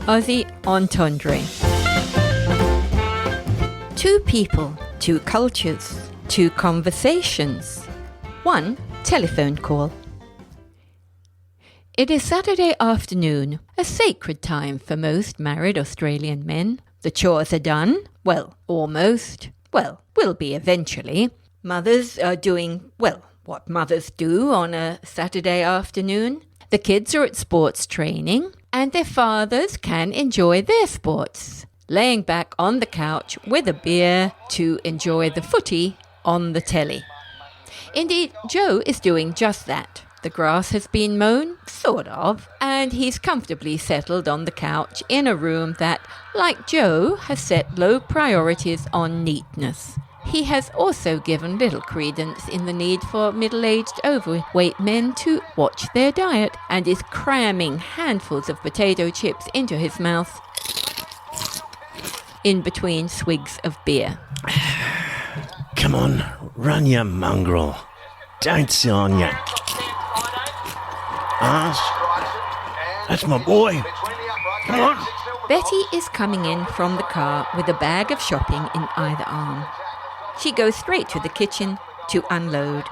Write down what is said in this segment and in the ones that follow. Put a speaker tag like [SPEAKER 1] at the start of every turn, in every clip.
[SPEAKER 1] Aussie Entendre. Two people, two cultures, two conversations, one telephone call. It is Saturday afternoon, a sacred time for most married Australian men. The chores are done. Well, almost. Well, will be eventually. Mothers are doing, well, what mothers do on a Saturday afternoon. The kids are at sports training, and their fathers can enjoy their sports, laying back on the couch with a beer to enjoy the footy on the telly. Indeed, Joe is doing just that. The grass has been mown, sort of, and he's comfortably settled on the couch in a room that, like Joe, has set low priorities on neatness. He has also given little credence in the need for middle-aged overweight men to watch their diet and is cramming handfuls of potato chips into his mouth in between swigs of beer.
[SPEAKER 2] Come on, run you mongrel. Don't sit on ya arse. That's my boy. Come on.
[SPEAKER 1] Betty is coming in from the car with a bag of shopping in either arm. She goes straight to the kitchen to unload.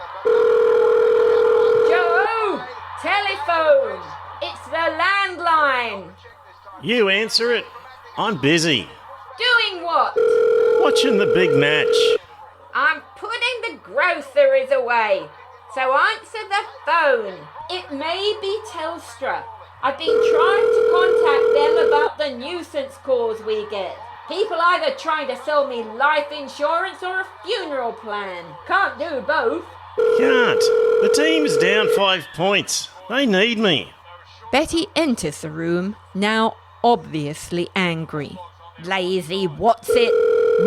[SPEAKER 1] Joe! Telephone! It's the landline!
[SPEAKER 2] You answer it. I'm busy.
[SPEAKER 1] Doing what?
[SPEAKER 2] Watching the big match.
[SPEAKER 1] I'm putting the groceries away, so answer the phone. It may be Telstra. I've been trying to contact them about the nuisance calls we get. People either trying to sell me life insurance or a funeral plan. Can't do both.
[SPEAKER 2] Can't. The team's down 5 points. They need me.
[SPEAKER 1] Betty enters the room, now obviously angry. Lazy, what's it?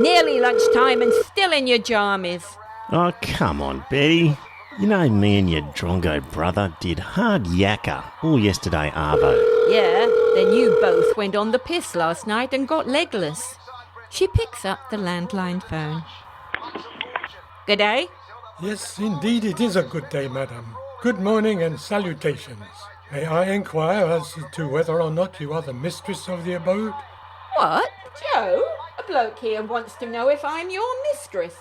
[SPEAKER 1] Nearly lunchtime and still in your jammies.
[SPEAKER 2] Oh, come on, Betty. You know me and your drongo brother did hard yakka all yesterday, arvo.
[SPEAKER 1] Yeah, then you both went on the piss last night and got legless. She picks up the landline phone. Good day.
[SPEAKER 3] Yes, indeed it is a good day, madam. Good morning and salutations. May I inquire as to whether or not you are the mistress of the abode?
[SPEAKER 1] What? Joe? A bloke here wants to know if I'm your mistress.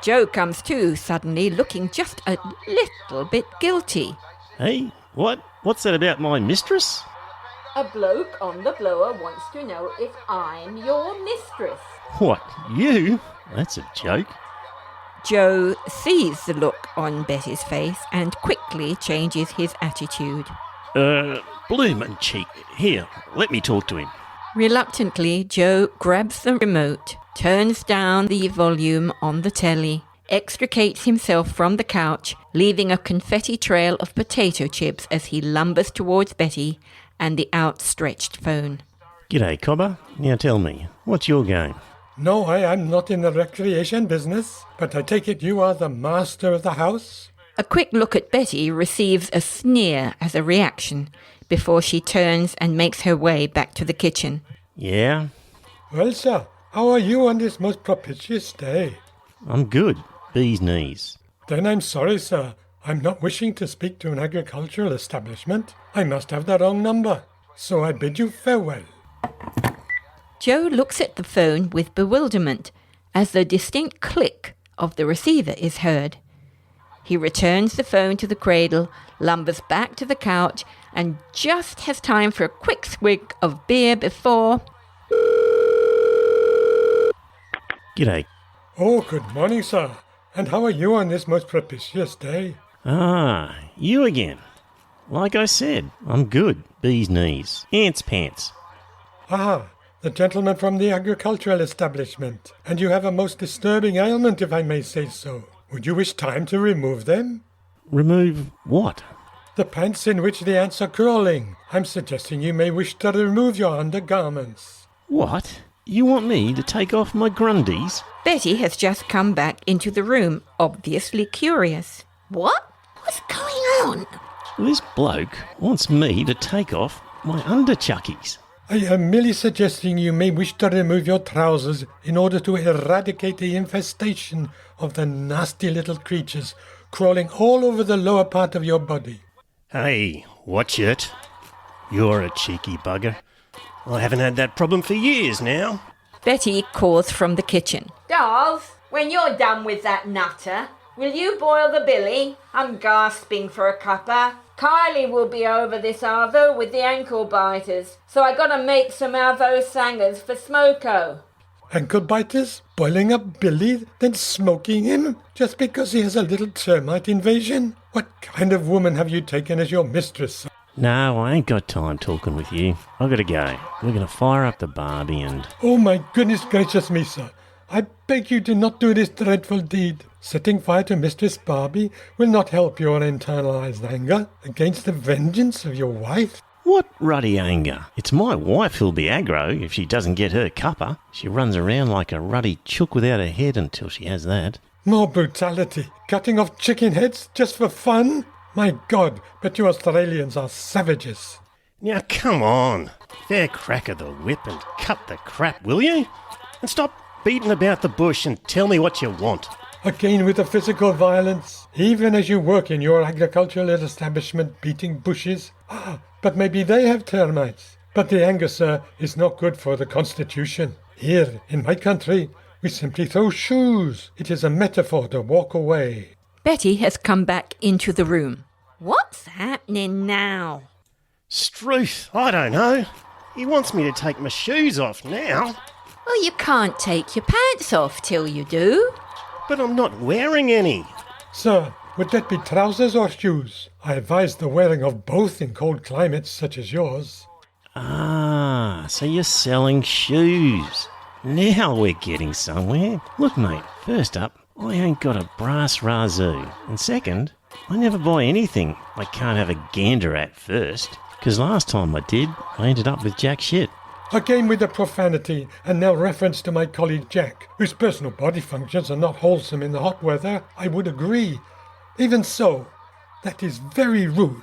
[SPEAKER 1] Joe comes to, suddenly looking just a little bit guilty.
[SPEAKER 2] Hey, what's that about my mistress?
[SPEAKER 1] A bloke on the blower wants to know if I'm your mistress.
[SPEAKER 2] What, you? That's a joke.
[SPEAKER 1] Joe sees the look on Betty's face and quickly changes his attitude.
[SPEAKER 2] Bloomin' cheek. Here, let me talk to him.
[SPEAKER 1] Reluctantly, Joe grabs the remote, turns down the volume on the telly, extricates himself from the couch, leaving a confetti trail of potato chips as he lumbers towards Betty and the outstretched phone.
[SPEAKER 2] G'day, Cobber. Now tell me, what's your game?
[SPEAKER 3] No, I am not in the recreation business, but I take it you are the master of the house?
[SPEAKER 1] A quick look at Betty receives a sneer as a reaction before she turns and makes her way back to the kitchen.
[SPEAKER 2] Yeah?
[SPEAKER 3] Well, sir, how are you on this most propitious day?
[SPEAKER 2] I'm good. Bee's knees.
[SPEAKER 3] Then I'm sorry, sir. I'm not wishing to speak to an agricultural establishment. I must have the wrong number. So I bid you farewell.
[SPEAKER 1] Joe looks at the phone with bewilderment as the distinct click of the receiver is heard. He returns the phone to the cradle, lumbers back to the couch, and just has time for a quick swig of beer before...
[SPEAKER 2] G'day.
[SPEAKER 3] Oh, good morning, sir. And how are you on this most propitious day?
[SPEAKER 2] Ah, you again. Like I said, I'm good. Bee's knees. Ants pants.
[SPEAKER 3] Ah, the gentleman from the agricultural establishment. And you have a most disturbing ailment, if I may say so. Would you wish time to remove them?
[SPEAKER 2] Remove what?
[SPEAKER 3] The pants in which the ants are crawling. I'm suggesting you may wish to remove your undergarments.
[SPEAKER 2] What? You want me to take off my grundies?
[SPEAKER 1] Betty has just come back into the room, obviously curious. What? What's going on?
[SPEAKER 2] This bloke wants me to take off my underchuckies.
[SPEAKER 3] I am merely suggesting you may wish to remove your trousers in order to eradicate the infestation of the nasty little creatures crawling all over the lower part of your body.
[SPEAKER 2] Hey, watch it. You're a cheeky bugger. I haven't had that problem for years now.
[SPEAKER 1] Betty calls from the kitchen. Dolls, when you're done with that nutter, will you boil the billy? I'm gasping for a cuppa. Kylie will be over this arvo with the ankle biters, so I gotta make some arvo sangers for Smoko.
[SPEAKER 3] Ankle biters? Boiling up Billy, then smoking him? Just because he has a little termite invasion? What kind of woman have you taken as your mistress?
[SPEAKER 2] No, I ain't got time talking with you. I gotta go. We're gonna fire up the Barbie and...
[SPEAKER 3] Oh my goodness gracious me, sir. I beg you do not do this dreadful deed. Setting fire to Mistress Barbie will not help your internalized anger against the vengeance of your wife.
[SPEAKER 2] What ruddy anger? It's my wife who'll be aggro if she doesn't get her cuppa. She runs around like a ruddy chook without a head until she has that.
[SPEAKER 3] More brutality. Cutting off chicken heads just for fun? My God, but you Australians are savages.
[SPEAKER 2] Now come on. Fair crack of the whip and cut the crap, will you? And stop beating about the bush and tell me what you want.
[SPEAKER 3] Again with the physical violence, even as you work in your agricultural establishment beating bushes. But maybe they have termites. But the anger, sir, is not good for the constitution. Here, in my country, we simply throw shoes. It is a metaphor to walk away.
[SPEAKER 1] Betty has come back into the room. What's happening now?
[SPEAKER 2] Struth, I don't know. He wants me to take my shoes off now.
[SPEAKER 1] Well, you can't take your pants off till you do.
[SPEAKER 2] But I'm not wearing any.
[SPEAKER 3] Sir, would that be trousers or shoes? I advise the wearing of both in cold climates such as yours.
[SPEAKER 2] Ah, so you're selling shoes. Now we're getting somewhere. Look, mate, first up, I ain't got a brass razoo. And second, I never buy anything I can't have a gander at first. Because last time I did, I ended up with jack shit.
[SPEAKER 3] Again with the profanity, and now reference to my colleague Jack, whose personal body functions are not wholesome in the hot weather, I would agree. Even so, that is very rude.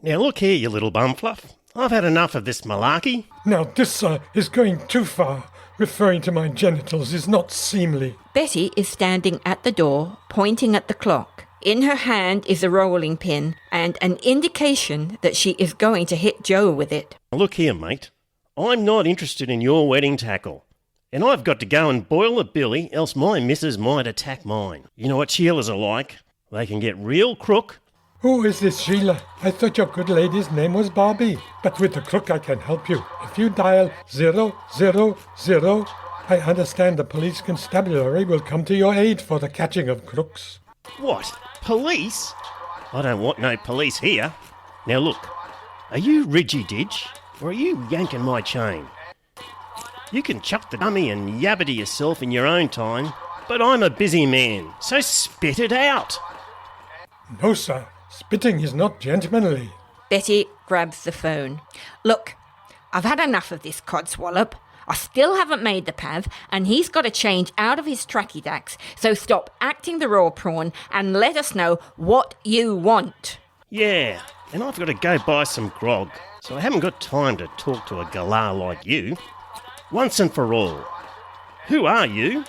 [SPEAKER 2] Now look here, you little bumfluff. I've had enough of this malarkey.
[SPEAKER 3] Now this, sir, is going too far. Referring to my genitals is not seemly.
[SPEAKER 1] Betty is standing at the door, pointing at the clock. In her hand is a rolling pin and an indication that she is going to hit Joe with it.
[SPEAKER 2] Look here, mate. I'm not interested in your wedding tackle. And I've got to go and boil a billy, else my missus might attack mine. You know what Sheilas are like. They can get real crook.
[SPEAKER 3] Who is this Sheila? I thought your good lady's name was Barbie. But with the crook I can help you. If you dial 000, I understand the police constabulary will come to your aid for the catching of crooks.
[SPEAKER 2] What? Police? I don't want no police here. Now look, are you ridgy-didge? Or are you yanking my chain? You can chuck the dummy and yabba to yourself in your own time, but I'm a busy man, so spit it out.
[SPEAKER 3] No, sir. Spitting is not gentlemanly.
[SPEAKER 1] Betty grabs the phone. Look, I've had enough of this codswallop. I still haven't made the path, and he's got to change out of his tracky dacks, so stop acting the raw prawn and let us know what you want.
[SPEAKER 2] Yeah, and I've got to go buy some grog, so I haven't got time to talk to a galah like you. Once and for all, who are you,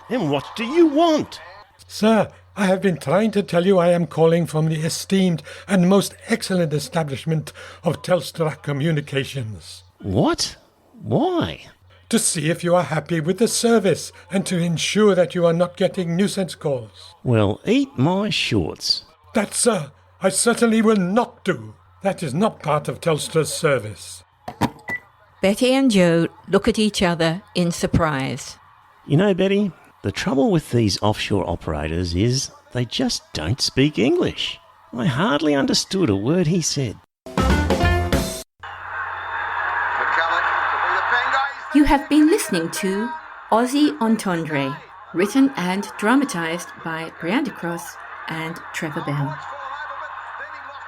[SPEAKER 2] and what do you want?
[SPEAKER 3] Sir, I have been trying to tell you I am calling from the esteemed and most excellent establishment of Telstra Communications.
[SPEAKER 2] What? Why?
[SPEAKER 3] To see if you are happy with the service and to ensure that you are not getting nuisance calls.
[SPEAKER 2] Well, eat my shorts.
[SPEAKER 3] That, sir, I certainly will not do. That is not part of Telstra's service.
[SPEAKER 1] Betty and Joe look at each other in surprise.
[SPEAKER 2] You know, Betty, the trouble with these offshore operators is they just don't speak English. I hardly understood a word he said.
[SPEAKER 1] You have been listening to Aussie Entendre, written and dramatised by Brianda Cross and Trevor Bell.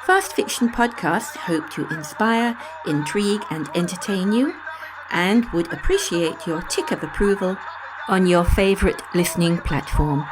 [SPEAKER 1] Fast Fiction podcasts hope to inspire, intrigue and entertain you, and would appreciate your tick of approval on your favourite listening platform.